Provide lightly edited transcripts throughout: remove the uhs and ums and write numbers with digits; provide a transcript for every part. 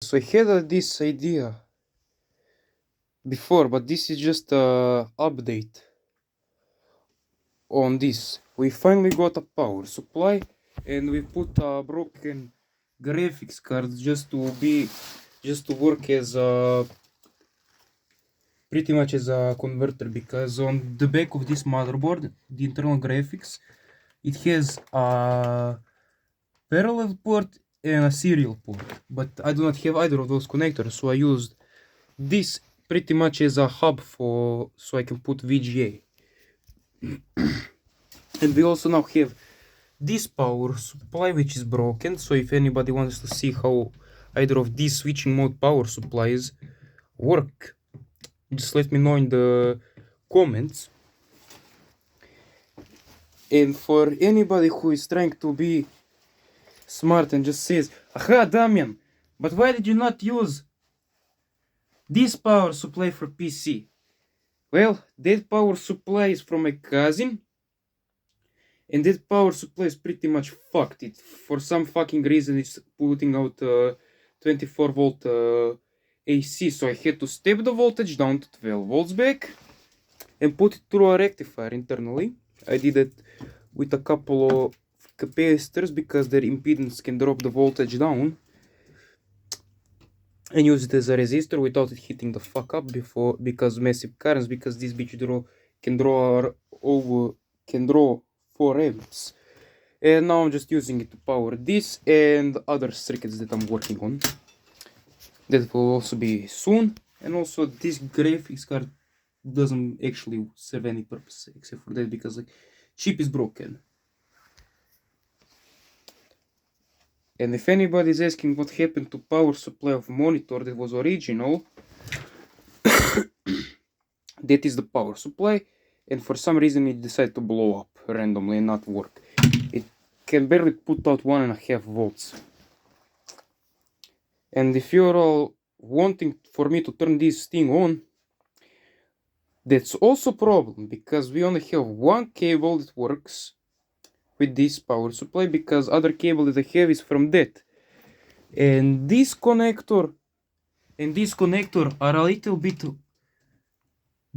So I had this idea before, but this is just a update on this. We finally got a power supply and we put a broken graphics card just to work as a pretty much as a converter, because on the back of this motherboard, the internal graphics, it has a parallel port and a serial port, but I do not have either of those connectors, so I used this pretty much as a hub so I can put VGA. And we also now have this power supply, which is broken, so if anybody wants to see how either of these switching mode power supplies work, just let me know in the comments. And for anybody who is trying to be smart and just says, aha, Damian, but why did you not use this power supply for PC? Well, that power supply is from my cousin, and that power supply is pretty much fucked. It, for some fucking reason, it's putting out 24 volt AC, so I had to step the voltage down to 12 volts back and put it through a rectifier internally. I did it with a couple of capacitors because their impedance can drop the voltage down, and use it as a resistor without it hitting the fuck up because massive currents, because this bitch can draw 4 amps. And now I'm just using it to power this and other circuits that I'm working on. That will also be soon. And also this graphics card doesn't actually serve any purpose except for that, because like chip is broken. And if anybody is asking what happened to power supply of monitor that was original, that is the power supply, and for some reason it decided to blow up randomly and not work. It can barely put out 1.5 volts. And if you're all wanting for me to turn this thing on, that's also a problem, because we only have one cable that works with this power supply, because other cable that I have is from that. And this connector and this connector are a little bit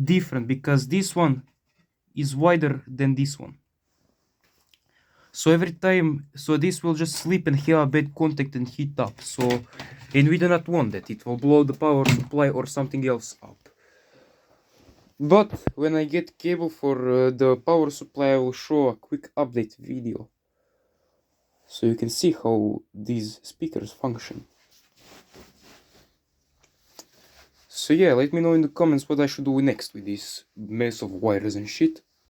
different, because this one is wider than this one. So every time, so this will just slip and have a bad contact and heat up. So, and we do not want that. It will blow the power supply or something else up. But when I get cable for the power supply, I will show a quick update video, so you can see how these speakers function. So yeah, let me know in the comments what I should do next with this mess of wires and shit.